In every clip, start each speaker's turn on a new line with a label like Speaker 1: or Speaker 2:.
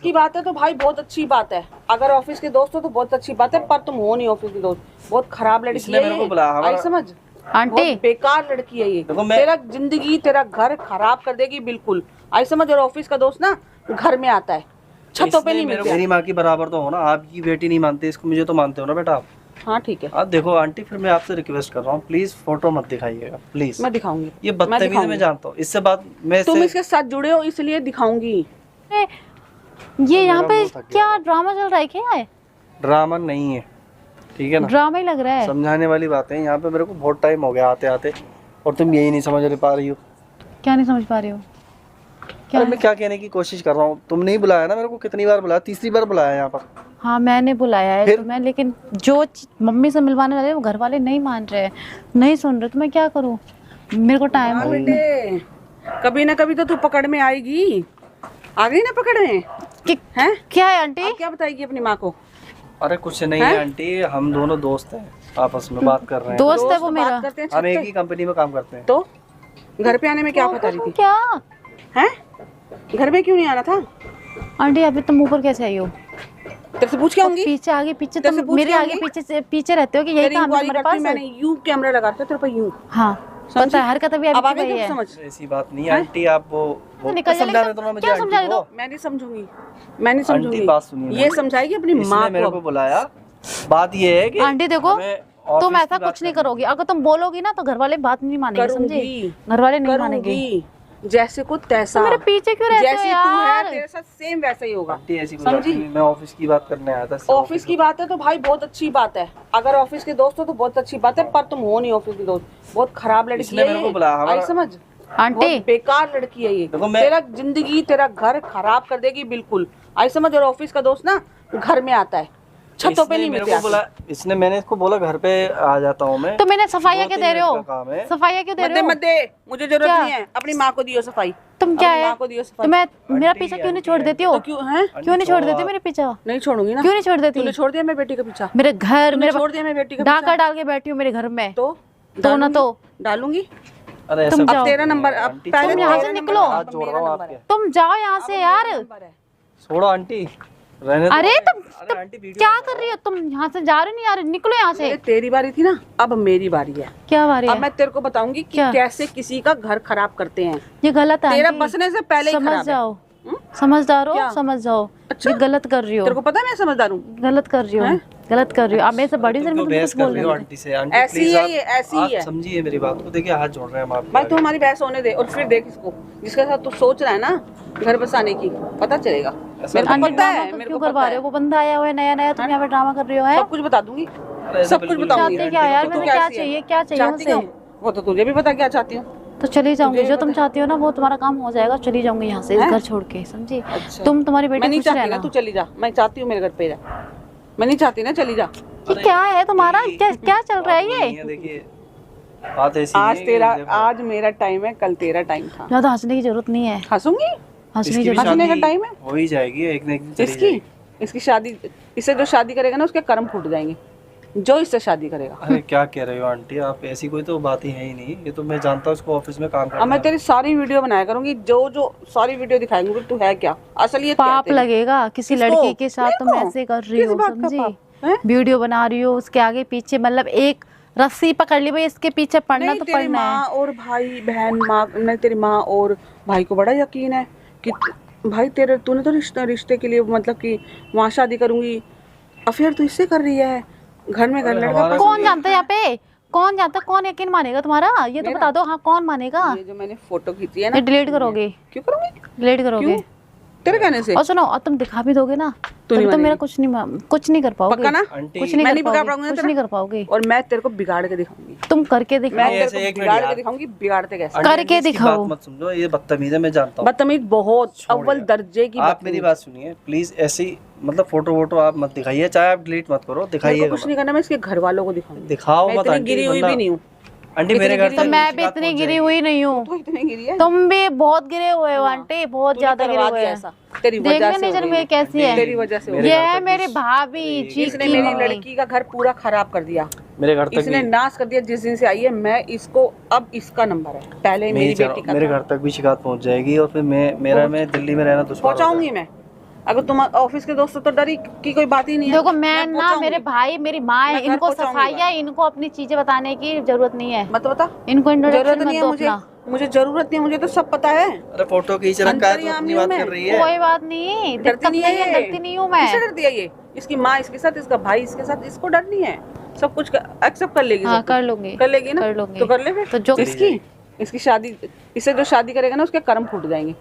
Speaker 1: की बात है तो भाई बहुत अच्छी बात है, अगर ऑफिस के दोस्त हो तो बहुत अच्छी बात है, पर तुम हो नहीं ऑफिस के दोस्त, बहुत खराब लड़की है ये, आई समझ,
Speaker 2: आंटी
Speaker 1: बेकार लड़की है ये, तेरा जिंदगी तेरा घर खराब कर देगी बिल्कुल, आई समझ। और ऑफिस का दोस्त ना घर में आता है, छतों पे नहीं मिलता।
Speaker 3: मेरी माँ की बराबर तो हो ना, आपकी बेटी नहीं मानते इसको, मुझे तो मानते हो ना बेटा आप।
Speaker 1: हाँ ठीक है।
Speaker 3: आप देखो आंटी, फिर मैं आपसे रिक्वेस्ट कर रहा हूँ, प्लीज फोटो मत दिखाइएगा प्लीज।
Speaker 1: मैं दिखाऊंगी,
Speaker 3: ये बदतमीज मैं जानता हूँ, इससे बात मैं
Speaker 1: तुम इसके साथ जुड़े हो इसलिए दिखाऊंगी।
Speaker 2: ये यहाँ पे क्या ड्रामा चल रहा है? क्या है?
Speaker 3: ड्रामा नहीं है, ठीक है ना,
Speaker 2: ड्रामा ही लग रहा है।
Speaker 3: समझाने वाली बात है। यहाँ पे मेरे को बहुत टाइम हो गया आते आते, और तुम यही नहीं समझ पा रही हो।
Speaker 2: क्या नहीं समझ पा रही हो?
Speaker 3: क्या मैं क्या कहने की कोशिश कर रहा हूँ, तुम नहीं बुलाया ना मेरे को, कितनी बार बुलाया, तीसरी बार बुलाया यहाँ पर।
Speaker 2: हाँ मैंने बुलाया है तुम्हें, लेकिन जो मम्मी से मिलवाने वाले वो घर वाले नहीं मान रहे, नहीं सुन रहे, तो मैं क्या करूँ? मेरे को टाइम
Speaker 1: कभी ना कभी तो तू पकड़ में आएगी, आ गई ना पकड़ में। हैं?
Speaker 2: क्या है आंटी?
Speaker 1: क्या बताएगी अपनी माँ को?
Speaker 3: अरे कुछ नहीं है आंटी, हम दोनों दोस्त हैं, आपस में बात कर रहे हैं।
Speaker 2: दोस्त है वो मेरा,
Speaker 3: हम एक ही कंपनी में काम करते हैं।
Speaker 1: तो घर पे आने में क्या बता रही थी?
Speaker 2: क्या
Speaker 1: है, घर में क्यों नहीं आना था?
Speaker 2: आंटी अभी तुम ऊपर कैसे आई हो?
Speaker 1: तेरे से पूछ के आऊंगी।
Speaker 2: पीछे आगे पीछे तुम मेरे आगे पीछे रहते हो कि यही काम है तुम्हारे पास?
Speaker 1: मैंने यूं कैमरा लगा रखा तेरे पे, यूं।
Speaker 2: हाँ पता है, हरकत अभी
Speaker 1: अब
Speaker 2: वही है।
Speaker 1: समझ,
Speaker 3: ऐसी बात नहीं है आंटी, आप वो
Speaker 2: समझा रहे तो क्या समझा रहे?
Speaker 1: मैं नहीं समझूंगी, मैं नहीं समझूंगी।
Speaker 3: बात सुनिए,
Speaker 1: ये समझाएगी अपनी माँ को।
Speaker 3: मेरे को बुलाया, बात ये है कि
Speaker 2: आंटी देखो तुम ऐसा कुछ नहीं करोगी, अगर तुम बोलोगी ना तो घर वाले बात नहीं मानेंगे, समझे? घर वाले नहीं मानेंगे।
Speaker 1: जैसे को तैसा,
Speaker 2: मेरे पीछे क्यों रहते हो यार?
Speaker 1: तू है तेरे साथ सेम वैसा ही होगा,
Speaker 3: समझी? मैं ऑफिस की बात करने आया था।
Speaker 1: ऑफिस की बात है तो भाई बहुत अच्छी बात है, अगर ऑफिस के दोस्त हो तो बहुत अच्छी बात है, पर तुम हो नहीं ऑफिस के दोस्त, बहुत खराब लड़की है ये, आई समझ।
Speaker 2: आंटी
Speaker 1: बेकार लड़की है ये, तेरा जिंदगी तेरा घर खराब कर देगी बिल्कुल, आई समझ। और ऑफिस का दोस्त ना घर में आता है, छतों पे नहीं मिलता।
Speaker 3: इसने मैंने इसको बोला घर पे आ जाता हूँ मैं,
Speaker 2: तो मैंने सफाइया क्यों दे रहे हो? सफाइया क्यों दे रहे हो?
Speaker 1: मत दे, मुझे जरूरत नहीं है, अपनी माँ को दियो सफाई।
Speaker 2: तुम क्या है तो मैं मेरा पीछा क्यों नहीं छोड़ देती हो?
Speaker 1: क्यों
Speaker 2: नहीं छोड़ देती मेरे पीछा?
Speaker 1: नहीं छोड़ूंगी ना।
Speaker 2: क्यों नहीं छोड़ देती?
Speaker 1: तूने छोड़ दिया मेरी बेटी का पीछा,
Speaker 2: मेरे घर मेरे
Speaker 1: छोड़ दिया मेरी बेटी का
Speaker 2: डाका डाल के बैठी हूँ मेरे घर में,
Speaker 1: तो
Speaker 2: ना तो
Speaker 1: डालूंगी।
Speaker 3: अरे
Speaker 2: तुम
Speaker 1: अब तेरा नंबर, अब
Speaker 2: तुम यहाँ से निकलो, तुम जाओ यहाँ से यार,
Speaker 3: छोड़ो आंटी, रहने दो।
Speaker 2: अरे तुम क्या कर रही हो? तुम यहाँ से जा रहे नहीं, यार निकलो यहाँ से।
Speaker 1: तेरी बारी थी ना, अब मेरी बारी है।
Speaker 2: क्या बारी है?
Speaker 1: अब मैं तेरे को बताऊंगी कि कैसे किसी का घर खराब करते हैं।
Speaker 2: ये गलत है,
Speaker 1: तेरा बसने से पहले ही
Speaker 2: समझ जाओ, समझदार हो, समझ जाओ।
Speaker 1: अच्छा?
Speaker 2: ये गलत कर रही हो।
Speaker 1: तेरे को पता है मैं समझदार हूँ?
Speaker 2: गलत कर रही हो, गलत कर रही हो। अब मेरे से बड़ी से
Speaker 3: बहस कर रही हो आंटी से। आंटी
Speaker 1: ऐसी
Speaker 3: प्लीज
Speaker 1: है ये, ऐसी ही है।
Speaker 3: समझिए मेरी बात को, देखिए हाथ जोड़ रहे हैं हम आप।
Speaker 1: भाई तू हमारी बहस होने दे, और फिर देख इसको, जिसके साथ तू सोच रहा है ना घर बसाने की, पता चलेगा। मेरे को पता है, मेरे को
Speaker 2: करवा रहे हो। वो बंदा आया हुआ है नया, तुम यहाँ पे ड्रामा कर रही हो।
Speaker 1: सब कुछ बता दूंगी, सब कुछ बताऊंगी।
Speaker 2: क्या यार, मुझे क्या चाहिए? क्या चाहिए मुझसे?
Speaker 1: वो तो तुझे भी पता क्या चाहती हूँ।
Speaker 2: तो चली जाऊंगी, जो तुम चाहती हो ना वो तुम्हारा काम हो जाएगा। चली जाऊंगी यहाँ से, इस घर छोड़ के, समझी? तुम तुम्हारी बेटी
Speaker 1: नहीं चाहती ना, तू चली जा। मैं चाहती हूँ मेरे घर पे जा, मैं नहीं चाहती ना, चली जा।
Speaker 2: ये क्या है तुम्हारा? क्या चल रहा है ये?
Speaker 3: देखिए बात ऐसी
Speaker 1: आज तेरा, आज मेरा टाइम है, कल तेरा टाइम था।
Speaker 2: ज्यादा हंसने की जरूरत नहीं है।
Speaker 1: हंसूंगी, हंसने का टाइम है,
Speaker 3: हो ही जाएगी एक ना एक दिन।
Speaker 1: इसकी शादी, इससे जो शादी करेगा ना उसके कर्म फूट जाएंगे, जो इससे शादी करेगा।
Speaker 3: अरे क्या कह रहे हो आंटी आप? ऐसी कोई तो बात ही है ही नहीं। ये तो मैं जानता हूँ उसको ऑफिस में काम करना।
Speaker 1: अब मैं तेरी सारी वीडियो बनाया करूंगी, जो सारी वीडियो दिखाएंगे तू है क्या, असलियत
Speaker 2: पाप लगेगा किसी लड़की के साथ तुम ऐसे कर रही हो, समझी? वीडियो बना रही हो, उसके आगे पीछे मतलब एक रस्सी पकड़ ली भाई, इसके पीछे पढ़ना तो पढ़ना है।
Speaker 1: माँ और भाई बहन, माँ नहीं तेरी माँ और भाई को बड़ा यकीन है कि भाई तेरे, तूने तो रिश्ते के लिए मतलब कि वहाँ शादी करूंगी, अफेयर तू इससे कर रही है, घर में घर लड़का।
Speaker 2: कौन जानता है यहाँ पे? कौन जानता? कौन यकीन मानेगा तुम्हारा? ये तो बता दो। हाँ कौन मानेगा?
Speaker 1: ये जो मैंने फोटो खींची है ना,
Speaker 2: डिलीट करोगे?
Speaker 1: क्यों करूंगी?
Speaker 2: डिलीट करोगे
Speaker 1: तेरे कहने से?
Speaker 2: और सुनो, और तुम दिखा भी दोगे ना तो मेरा कुछ नहीं कर पाओगे।
Speaker 1: पक्का ना?
Speaker 2: कुछ नहीं कर पाओगे, कुछ नहीं कर पाओगे।
Speaker 1: और मैं तेरे को बिगाड़ के दिखाऊंगी।
Speaker 2: तुम करके दिखाओ।
Speaker 1: मैं तेरे को बिगाड़ के दिखाऊंगी। बिगाड़ते कैसे?
Speaker 2: करके दिखाओ।
Speaker 3: मत समझो, ये बदतमीज है, मैं जानता हूँ।
Speaker 1: बदतमीज बहुत अव्वल दर्जे की।
Speaker 3: आप मेरी बात सुनिए प्लीज, ऐसी मतलब फोटो आप मत दिखाइए, चाहे आप डिलीट मत करो, दिखाइए।
Speaker 1: कुछ नहीं करना, मैं इसके घर वालों को दिखाऊंगी।
Speaker 3: दिखाओ मत आंटी,
Speaker 1: गिरी हुई भी नहीं हूँ
Speaker 3: आंटी। मेरे घर
Speaker 2: तो मैं भी इतनी गिरी हुई नहीं हूँ।
Speaker 1: तो इतनी गिरी है,
Speaker 2: तुम भी बहुत गिरे हुए हो आंटी, बहुत ज्यादा गिरे हुए हो।
Speaker 1: तेरी वजह से
Speaker 2: देखने नहीं कैसी है,
Speaker 1: तेरी वजह से।
Speaker 2: ये है मेरी भाभी जी,
Speaker 1: इसने मेरी लड़की का घर पूरा खराब कर दिया,
Speaker 3: मेरे घर तक
Speaker 1: इसने नाश कर दिया। जिस दिन से आई है मैं इसको, अब इसका नंबर है, पहले मेरी बेटी का।
Speaker 3: मेरे घर तक भी शिकायत पहुंच जाएगी और फिर मैं दिल्ली में रहना दुश्वार
Speaker 1: पहुंचाऊंगी मैं। अगर तुम ऑफिस के दोस्त हो तो डरी की कोई बात ही नहीं है।
Speaker 2: देखो मैं ना,
Speaker 1: पहुंचाऊंगी।
Speaker 2: मेरे भाई मेरी माँ है,
Speaker 1: मैं घर
Speaker 2: इनको
Speaker 1: पहुंचाऊंगी
Speaker 2: सफाइयाँ, इनको अपनी चीजें बताने की जरूरत नहीं है।
Speaker 1: मत बता,
Speaker 2: इनको
Speaker 1: जरूरत
Speaker 2: इंट्रोडक्शन
Speaker 1: नहीं
Speaker 2: मत
Speaker 1: है
Speaker 2: दो
Speaker 1: मुझे,
Speaker 2: अपना।
Speaker 1: मुझे जरूरत नहीं है, मुझे तो सब पता है।
Speaker 3: अरे फोटो खींच रखा है तो
Speaker 1: अंतर्यामी
Speaker 3: अपनी
Speaker 1: हूं
Speaker 3: बात
Speaker 1: मैं।
Speaker 3: कर रही है।
Speaker 2: कोई बात नहीं,
Speaker 1: डरती
Speaker 2: दिक्कत
Speaker 1: नहीं
Speaker 2: नहीं है,
Speaker 1: है,
Speaker 2: डरती नहीं हूँ मैं।
Speaker 1: किससे डरती है ये? इसकी माँ इसके साथ, इसका भाई इसके साथ, इसको डर नहीं है। सब कुछ एक्सेप्ट कर लेगी।
Speaker 2: हाँ
Speaker 1: सब
Speaker 2: कर
Speaker 1: कुछ।
Speaker 2: लूंगी,
Speaker 1: कर लेगी ना,
Speaker 2: कर लूंगी।
Speaker 1: तो कर ले फिर।
Speaker 2: तो जो
Speaker 1: इसकी शादी, इससे जो शादी करेगा ना उसके कर्म फूट जाएंगे,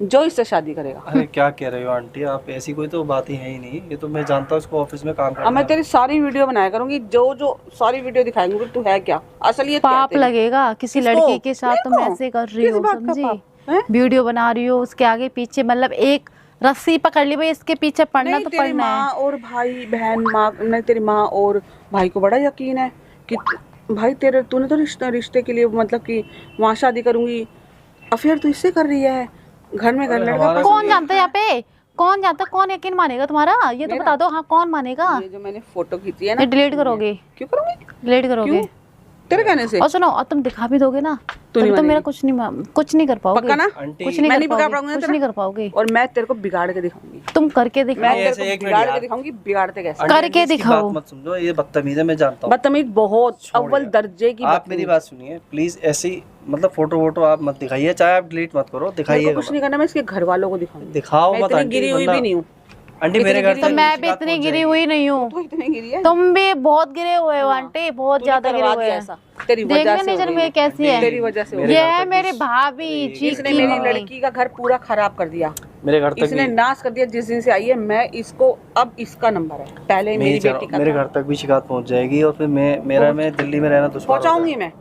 Speaker 1: जो इससे शादी करेगा।
Speaker 3: अरे क्या कह रहे हो आंटी आप, ऐसी कोई तो बात ही है ही नहीं। ये तो मैं जानता हूँ इसको ऑफिस में काम
Speaker 1: अब
Speaker 3: करना
Speaker 1: मैं
Speaker 3: है।
Speaker 1: तेरी सारी वीडियो बनाया करूंगी, जो सारी वीडियो दिखाएंगे कि तू है क्या, असलियत क्या है
Speaker 2: पाप
Speaker 1: तेरी।
Speaker 2: लगेगा किसी
Speaker 1: किसको?
Speaker 2: लड़की के साथ तुम
Speaker 1: मेरे को?
Speaker 2: ऐसे कर रही
Speaker 1: किस
Speaker 2: हो,
Speaker 1: बात का
Speaker 2: समझी?
Speaker 1: पाप? हैं?
Speaker 2: वीडियो बना रही हो, उसके आगे पीछे मतलब एक रस्सी पकड़ ली भाई, इसके पीछे पढ़ना
Speaker 1: नहीं,
Speaker 2: तो
Speaker 1: तेरी
Speaker 2: पढ़ना है।
Speaker 1: माँ और भाई बहन माँ, नहीं तेरी माँ और भाई को बड़ा यकीन है कि भाई तेरे, तूने तो रिश्ते के लिए मतलब कि वहाँ शादी करूंगी, अफेयर तू इससे कर रही है, घर में घर
Speaker 3: अरे
Speaker 1: लड़का
Speaker 3: हमारा
Speaker 1: पसंद
Speaker 2: कौन
Speaker 1: है।
Speaker 2: जानता है यहाँ पे, कौन जानता है, कौन यकीन मानेगा तुम्हारा, ये तो
Speaker 1: मेरा?
Speaker 2: बता दो। हाँ कौन मानेगा?
Speaker 1: ये जो मैंने फोटो खींची है ना,
Speaker 2: ये डिलीट करोगे?
Speaker 1: क्यों करूंगी?
Speaker 2: डिलीट करोगे?
Speaker 1: क्यों? तेरे कहने से?
Speaker 2: और सुनो, और तुम दिखा भी दोगे ना
Speaker 1: तू
Speaker 2: तभी
Speaker 1: नहीं
Speaker 2: तो मेरा
Speaker 1: मानेगी।
Speaker 2: कुछ नहीं कर पाओगे।
Speaker 1: पक्का ना?
Speaker 3: आंटी
Speaker 2: कुछ नहीं
Speaker 1: मैं
Speaker 2: कर
Speaker 1: नहीं बिगाड़
Speaker 2: पाओगे,
Speaker 1: पाऊंगी ना
Speaker 2: कुछ
Speaker 1: तेरा।
Speaker 2: नहीं कर पाओगे।
Speaker 1: और मैं तेरे को बिगाड़ के दिखाऊंगी,
Speaker 2: तुम करके
Speaker 1: मैं
Speaker 2: दिखाओ,
Speaker 1: तेरे
Speaker 3: ऐसे
Speaker 1: को
Speaker 3: एक मिनट
Speaker 1: बिगाड़ के
Speaker 3: यार।
Speaker 1: दिखाऊंगी, बिगाड़ते कैसे?
Speaker 3: आंटी,
Speaker 2: करके
Speaker 3: इसकी
Speaker 2: दिखाओ।
Speaker 3: बात मत समझो, ये बदतमीज है, मैं जानता हूँ।
Speaker 1: बदतमीज बहुत,
Speaker 3: छोड़
Speaker 1: अव्वल
Speaker 3: यार।
Speaker 1: दर्जे की
Speaker 3: आप मेरी
Speaker 1: बदतमीज।
Speaker 3: बात सुनिए प्लीज, ऐसी मतलब फोटो वोटो आप मत दिखाइए, चाहे आप डिलीट मत करो,
Speaker 1: मेरे को
Speaker 3: दिखाइए
Speaker 1: कुछ नहीं करना, मैं इसके घर वालों को दिखाऊंगी।
Speaker 3: दिखाओ
Speaker 1: मैं
Speaker 3: मत
Speaker 1: इतनी
Speaker 3: आंटी,
Speaker 1: गिरी हुई
Speaker 3: वरना-
Speaker 1: भी नहीं हूँ।
Speaker 3: आंटी
Speaker 1: इतनी
Speaker 3: मेरे घर
Speaker 1: गिरी
Speaker 2: तो
Speaker 3: तक
Speaker 2: मैं भी
Speaker 3: शिकायत
Speaker 2: इतनी
Speaker 3: पहुंच
Speaker 2: गिरी
Speaker 3: जाएगी।
Speaker 2: हुई नहीं हूँ,
Speaker 1: तो इतनी गिरी है,
Speaker 2: तुम भी बहुत गिरे हुए हो
Speaker 1: हाँ।
Speaker 2: आंटी, बहुत
Speaker 1: तूने
Speaker 2: ज्यादा गिरे
Speaker 1: करवा
Speaker 2: हुए
Speaker 1: दिया
Speaker 2: हैं।
Speaker 1: ऐसा, तेरी वजह
Speaker 2: देखने
Speaker 1: से
Speaker 2: नहीं
Speaker 1: हो
Speaker 2: जन्म
Speaker 1: गई
Speaker 2: ये कैसी है,
Speaker 1: तेरी वजह से हो
Speaker 3: मेरे
Speaker 1: गई।
Speaker 2: ये
Speaker 3: घर
Speaker 2: है
Speaker 3: तक
Speaker 2: मेरी
Speaker 3: भी-
Speaker 2: भाभी जी
Speaker 1: इसने
Speaker 2: की
Speaker 1: मेरी
Speaker 2: मम्मी।
Speaker 1: लड़की का घर पूरा खराब कर दिया,
Speaker 3: मेरे घर तक
Speaker 1: इसने
Speaker 3: भी
Speaker 1: नाश कर दिया जिस दिन से आई है। मैं इसको, अब इसका नंबर है, पहले मेरी बेटी का
Speaker 3: मेरे
Speaker 1: था।
Speaker 3: घर तक भी शिकायत पहुंच जाएगी और फिर मैं दिल्ली में रहना दुश्वार हो
Speaker 1: पहुंचाऊंगी मैं।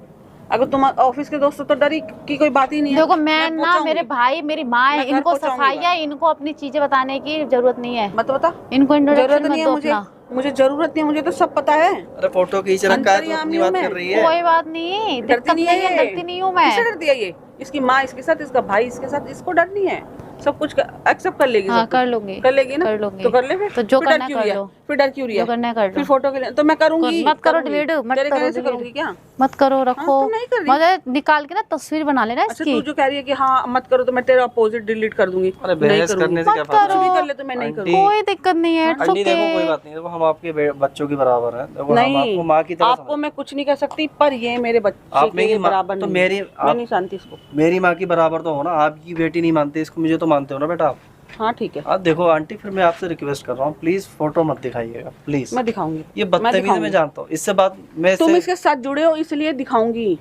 Speaker 1: अगर तुम ऑफिस के दोस्त हो तो डरी की कोई बात ही नहीं है।
Speaker 2: देखो मैं ना,
Speaker 1: पहुंचाऊंगी।
Speaker 2: मेरे भाई मेरी माँ है,
Speaker 1: मैं घर
Speaker 2: इनको
Speaker 1: पहुंचाऊंगी
Speaker 2: सफाइयाँ, इनको अपनी चीजें बताने की जरूरत नहीं है।
Speaker 1: मत बता,
Speaker 2: इनको
Speaker 1: जरूरत
Speaker 2: इंट्रोडक्शन
Speaker 1: नहीं
Speaker 2: मत
Speaker 1: है
Speaker 2: दो
Speaker 1: मुझे,
Speaker 2: अपना।
Speaker 1: मुझे जरूरत नहीं है, मुझे तो सब पता है।
Speaker 3: अरे फोटो खींच रखा है तो
Speaker 1: अंतर्यामी
Speaker 3: अपनी
Speaker 1: हूं
Speaker 3: बात
Speaker 1: मैं।
Speaker 3: कर रही है।
Speaker 2: कोई बात नहीं,
Speaker 1: डरती
Speaker 2: दिक्कत
Speaker 1: नहीं
Speaker 2: नहीं है,
Speaker 1: है,
Speaker 2: डरती नहीं हूँ मैं।
Speaker 1: किससे डरती है ये? इसकी माँ इसके साथ, इसका भाई इसके साथ, इसको डर नहीं है। सब कुछ एक्सेप्ट कर लेगी।
Speaker 2: हाँ
Speaker 1: सब
Speaker 2: कर
Speaker 1: कुछ।
Speaker 2: लूंगी,
Speaker 1: कर लेगी ना,
Speaker 2: कर लूंगी।
Speaker 1: तो कर ले फिर।
Speaker 2: तो जो
Speaker 1: फिर डर
Speaker 2: करना
Speaker 1: क्यों
Speaker 2: कर
Speaker 1: रही है?
Speaker 2: लो,
Speaker 1: फिर डर क्यों रही
Speaker 2: जो
Speaker 1: है?
Speaker 2: करना है कर
Speaker 1: फिर
Speaker 2: लो।
Speaker 1: फोटो के लिए तो मैं करूंगी।
Speaker 2: मत करो
Speaker 1: करूंगी।
Speaker 2: डिलीट, मत
Speaker 1: तेरे
Speaker 2: करो
Speaker 1: कहने से
Speaker 2: डिलीट,
Speaker 1: करूंगी क्या?
Speaker 2: मत करो, रखो।
Speaker 1: तो नहीं कर रही।
Speaker 2: मुझे निकाल के ना तस्वीर बना लेना
Speaker 1: अच्छा,
Speaker 2: इसकी।
Speaker 1: तू जो कह रही है कि हाँ मत करो, तो मैं तेरा अपोजिट डिलीट कर दूंगी।
Speaker 3: अरे
Speaker 1: नहीं
Speaker 3: बहस
Speaker 1: करूंगी।
Speaker 3: करने से क्या
Speaker 2: मत
Speaker 3: फायदा?
Speaker 2: करो।
Speaker 1: कुछ भी कर ले तो मैं नहीं
Speaker 3: आंटी,
Speaker 1: करूंगी।
Speaker 2: कोई दिक्कत नहीं है, इट्स
Speaker 3: आंटी देखो कोई
Speaker 2: ओके।
Speaker 3: बात नहीं, देखो हम आपके बच्चों के बराबर हैं, देखो हम
Speaker 1: नहीं,
Speaker 3: आपको माँ की तरह
Speaker 1: आपको मैं कुछ नहीं कह सकती, पर ये मेरे बच्चे
Speaker 3: आप
Speaker 1: के
Speaker 3: मेरी माँ-
Speaker 1: बराबर
Speaker 3: तो
Speaker 1: नहीं।
Speaker 3: मेरी-
Speaker 1: मैं
Speaker 3: आप-
Speaker 1: नहीं जानती इसको।
Speaker 3: मेरी माँ की बराबर तो हो ना, आपकी बेटी नहीं मानते इसको, मुझे तो मानते हो ना बेटा आप।
Speaker 1: हाँ ठीक है,
Speaker 3: आप देखो आंटी, फिर मैं आपसे रिक्वेस्ट कर रहा हूँ प्लीज फोटो मत दिखाइएगा प्लीज।
Speaker 1: मैं दिखाऊंगी।
Speaker 3: ये बदतमीज है, मैं जानता हूँ, इससे बात मैं
Speaker 1: तुम
Speaker 3: इससे-
Speaker 1: इसके साथ जुड़े हो इसलिए दिखाऊंगी।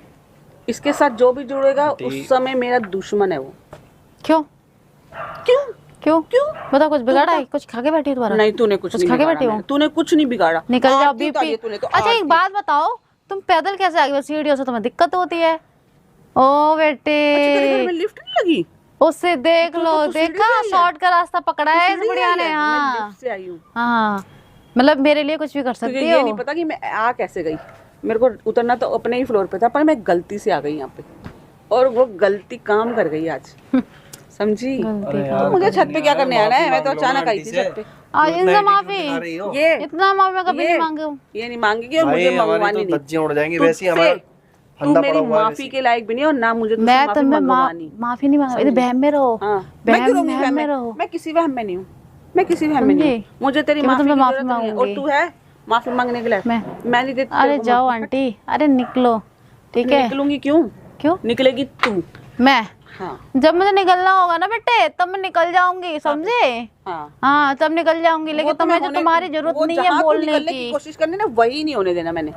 Speaker 1: इसके साथ जो भी जुड़ेगा
Speaker 3: आंटी।
Speaker 1: उस समय मेरा दुश्मन है वो।
Speaker 2: क्यों
Speaker 1: क्यों?
Speaker 2: क्यों
Speaker 1: क्यों?
Speaker 2: बता, कुछ बिगाड़ा है? कुछ खा के बैठी है तुम्हारा?
Speaker 1: नहीं, तूने कुछ नहीं
Speaker 2: खा के
Speaker 1: बिगाड़ा
Speaker 2: बैठी हो?
Speaker 1: मैंने। तूने कुछ नहीं बिगाड़ा।
Speaker 2: निकल जाओ
Speaker 1: आरती उतारी
Speaker 2: बीपी।
Speaker 1: है तूने तो,
Speaker 2: अच्छा एक
Speaker 1: आरती।
Speaker 2: बात बताओ, तुम पैदल कैसे आ गए सीढ़ियों से? तुम्हें दिक्कत होती है? ओ बेटे,
Speaker 1: अच्छा, तेरे घर में लिफ्ट नहीं लगी?
Speaker 2: उससे देख लो,
Speaker 1: तू सीढ़ी
Speaker 2: देखा
Speaker 1: से आई है?
Speaker 2: शॉर्ट का रास्ता पकड़ा है इस
Speaker 1: सीढ़ी
Speaker 2: बुढ़िया
Speaker 1: आई
Speaker 2: ने।
Speaker 1: है? मैं
Speaker 2: हाँ
Speaker 1: लिफ्ट से आई हूँ।
Speaker 2: हाँ, मतलब मेरे लिए कुछ भी कर
Speaker 1: तुझे
Speaker 2: सकती
Speaker 1: ये
Speaker 2: हो।
Speaker 1: नहीं पता कि मैं आ कैसे गई। मेरे को उतरना तो अपने ही फ्लोर पे था, पर मैं गलती से आ गई यहाँ पे, और वो गलती काम कर गई आज। समझी?
Speaker 2: गलती
Speaker 3: अरे
Speaker 2: का।
Speaker 3: यार,
Speaker 1: मुझे छत पे क्या करने आना है? मैं तो
Speaker 3: माफी मांग लो
Speaker 1: अचानक
Speaker 3: ना
Speaker 1: आई थी
Speaker 3: आंटी से।
Speaker 1: छत पे।
Speaker 2: इनसे माफी,
Speaker 3: दिखा रही हो।
Speaker 1: ये
Speaker 2: इतना माफी मैं कभी
Speaker 1: ये-
Speaker 2: नहीं मांगी हूँ।
Speaker 1: ये नहीं मांगेगी और
Speaker 3: भाई,
Speaker 1: मुझे
Speaker 3: हमारी
Speaker 1: मंगवानी
Speaker 3: तो
Speaker 1: नहीं।
Speaker 3: धज्जियां उड़ जाएंगी,
Speaker 1: तुझसे
Speaker 3: वैसे ही हमारा
Speaker 1: तू
Speaker 3: फंदा
Speaker 1: मेरी
Speaker 3: पड़ा हुआ है
Speaker 1: माफी
Speaker 3: वैसे।
Speaker 1: के लायक भी नहीं, और ना मुझे तुझसे
Speaker 2: मैं
Speaker 1: माफी
Speaker 2: तुम्हें
Speaker 1: मंगवानी।
Speaker 2: माफी नहीं मांगा, इधर बहम में रहो।
Speaker 1: हाँ, मैं क्यों रहूंगी
Speaker 2: बहम
Speaker 1: वहम
Speaker 2: में
Speaker 1: में?
Speaker 2: रहो।
Speaker 1: मैं किसी वहम में नहीं हूँ, मैं किसी वहम में नहीं हूँ।
Speaker 2: समझी?
Speaker 1: मुझे तेरी
Speaker 2: कि मैं
Speaker 1: माफी की
Speaker 2: तुमसे माफी
Speaker 1: जरूरत नहीं है, और
Speaker 2: मांगूंगी।
Speaker 1: तू है माफी मांगने के लायक।
Speaker 2: मैं
Speaker 1: नहीं देती
Speaker 2: अरे
Speaker 1: तेरे को
Speaker 2: जाओ
Speaker 1: माफी।
Speaker 2: आंटी, अरे निकलो, ठीक है?
Speaker 1: निकलूंगी क्यों?
Speaker 2: क्यों
Speaker 1: निकलेगी तू।
Speaker 2: मैं?
Speaker 1: हाँ
Speaker 2: जब मुझे निकलना होगा ना बेटे, तब मैं निकल जाऊंगी, समझे?
Speaker 1: हाँ,
Speaker 2: हाँ तब निकल जाऊंगी,
Speaker 1: वो
Speaker 2: लेकिन
Speaker 1: तो मैं
Speaker 2: तुम्हें जो
Speaker 1: होने-
Speaker 2: तुम्हारी जरूरत
Speaker 1: वो
Speaker 2: नहीं है
Speaker 1: जहाँ तू
Speaker 2: बोलने
Speaker 1: निकलने
Speaker 2: की।
Speaker 1: कोशिश करनी ना, वही नहीं होने देना मैंने।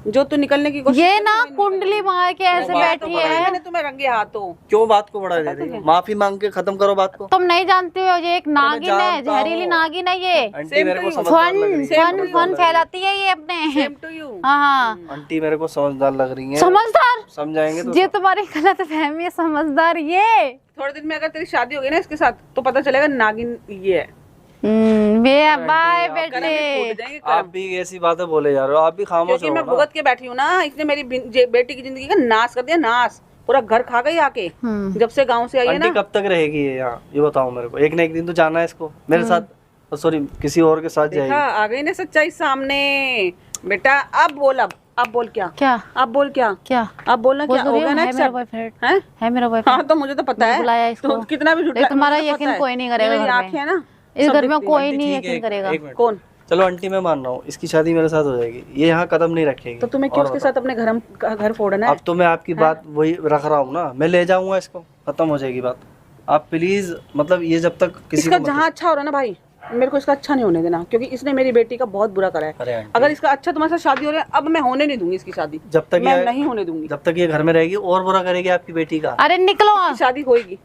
Speaker 1: जो तू निकलने की कोशिश
Speaker 2: ये
Speaker 1: करनी,
Speaker 2: ना
Speaker 1: वही नहीं
Speaker 2: कुंडली
Speaker 1: करनी।
Speaker 2: मार के ऐसे
Speaker 1: मैं तो
Speaker 2: बैठी
Speaker 1: पकड़ा
Speaker 2: है।
Speaker 1: मैंने तुम्हें रंगे हाथों।
Speaker 3: क्यों बात को बढ़ा दे रही हो? माफी मांग के खत्म करो बात को।
Speaker 2: तुम नहीं जानते हो, ये एक नागिन है,
Speaker 3: जानता
Speaker 2: जहरीली
Speaker 3: हूँ।
Speaker 2: नागिन है ये।
Speaker 3: आंटी
Speaker 1: Same
Speaker 3: मेरे
Speaker 1: to
Speaker 3: को
Speaker 1: you.
Speaker 3: समझदार लग रही है।
Speaker 2: फन फैलाती है ये अपने।
Speaker 1: Same to you.
Speaker 2: हाँ हाँ,
Speaker 3: आंटी मेरे को समझदार लग रही है।
Speaker 2: समझदार,
Speaker 3: समझाएंगे तो
Speaker 2: ये तुम्हारी गलत फहमी है, समझदार ये।
Speaker 1: थोड़े दिन में अगर तेरी शादी होगी ना इसके साथ, तो पता चलेगा नागिन ये है।
Speaker 2: बाय
Speaker 1: कर्म ही फूट
Speaker 2: बेटे।
Speaker 1: जाएंगे,
Speaker 3: आप
Speaker 1: कर्म।
Speaker 3: भी ऐसी बातें बोले जा रहे हो, आप भी खामोश
Speaker 1: क्योंकि
Speaker 3: हो
Speaker 1: मैं
Speaker 3: ना।
Speaker 1: भुगत के बैठी हूँ ना, इसने मेरी बेटी की जिंदगी का नाश कर दिया, नाश। पूरा घर खा गई आके, जब से गांव से आई है
Speaker 3: आंटी
Speaker 1: ना।
Speaker 3: कब तक रहेगी ये यहाँ, ये बताओ मेरे को। एक ना एक दिन तो जाना है इसको मेरे साथ, सॉरी किसी और के साथ
Speaker 1: देखा,
Speaker 3: जाएगी।
Speaker 1: आ गई ना सच्चाई सामने। बेटा अब बोल, अब बोल क्या?
Speaker 2: क्या
Speaker 1: अब बोल क्या?
Speaker 2: क्या
Speaker 1: अब बोलना क्या
Speaker 2: बोल
Speaker 1: होगा ना?
Speaker 2: है मेरा
Speaker 1: accept?
Speaker 2: बॉयफ्रेंड,
Speaker 1: हैं?
Speaker 2: है मेरा बॉयफ्रेंड।
Speaker 1: हाँ तो मुझे तो पता
Speaker 2: मैंने
Speaker 1: है,
Speaker 2: बुलाया इसको।
Speaker 1: तो कितना भी झूठ
Speaker 2: लेकिन तुम्हारा
Speaker 1: मुझे तो
Speaker 2: यकीन
Speaker 1: पता है।
Speaker 2: कोई नहीं करेगा
Speaker 1: ये मेरी
Speaker 2: घर में।
Speaker 1: आँखें है ना,
Speaker 2: इस
Speaker 1: सब
Speaker 2: घर में
Speaker 1: देखती
Speaker 2: कोई
Speaker 3: आंटी,
Speaker 2: नहीं
Speaker 3: ठीक है,
Speaker 2: यकीन करेगा।
Speaker 3: एक मिनट।
Speaker 1: कौन?
Speaker 3: चलो आंटी मैं मान रहा हूँ इसकी शादी मेरे साथ हो जाएगी, ये यहाँ कदम नहीं रखेगी।
Speaker 1: तो तुम्हें क्यों
Speaker 3: और
Speaker 1: उसके
Speaker 3: बताओ।
Speaker 1: साथ अपने घर फोड़ना है?
Speaker 3: अब तो मैं आपकी बात वही रख रहा हूँ ना, मैं ले जाऊंगा इसको, खत्म हो जाएगी बात। आप प्लीज मतलब ये जब तक किसी
Speaker 1: इसका
Speaker 3: को
Speaker 1: जहाँ अच्छा हो रहा है ना भाई, मेरे को इसका अच्छा नहीं होने देना, क्योंकि इसने मेरी बेटी का बहुत बुरा करा
Speaker 3: अरे
Speaker 1: है।
Speaker 3: आंटी।
Speaker 1: अगर इसका अच्छा तुम्हारे साथ शादी हो रहा है, अब मैं होने नहीं दूंगी इसकी शादी,
Speaker 3: जब तक
Speaker 1: मैं
Speaker 3: ये
Speaker 1: नहीं होने दूंगी।
Speaker 3: जब तक ये घर में रहेगी और बुरा करेगी आपकी बेटी का।
Speaker 2: अरे निकलो
Speaker 1: शादी होएगी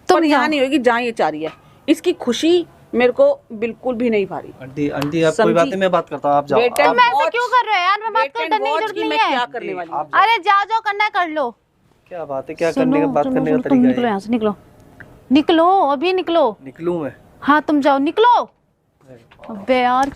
Speaker 2: तुम
Speaker 1: पर यहाँ
Speaker 2: जाओ।
Speaker 1: नहीं होगी जहाँ ये चाह रही है। इसकी खुशी मेरे को बिल्कुल भी नहीं भारी।
Speaker 3: आंटी आंटी आप कोई
Speaker 1: समझी?
Speaker 3: बात नहीं, मैं बात करता हूँ, आप जाओ।
Speaker 1: Wait and
Speaker 3: आप-
Speaker 2: तुम ऐसे
Speaker 1: watch-
Speaker 2: क्यों कर रहे हो यार? मैं बात
Speaker 1: Wait and
Speaker 2: करने की
Speaker 1: watch
Speaker 2: जरूरत
Speaker 1: कि
Speaker 2: नहीं
Speaker 1: मैं
Speaker 2: है।
Speaker 1: क्या करने वाली हूँ।
Speaker 3: आप जाओ।
Speaker 2: अरे जाओ जो करना है कर लो।
Speaker 3: क्या बात है, क्या करने का, बात
Speaker 2: सुनो,
Speaker 3: करने का
Speaker 2: तुम
Speaker 3: तरीका
Speaker 2: निकलो
Speaker 3: है?
Speaker 2: यहाँ से, निकलो निकलो अभी निकलो।
Speaker 3: निकलूं मैं?
Speaker 2: हाँ तुम जाओ निकलो। अबे यार क्या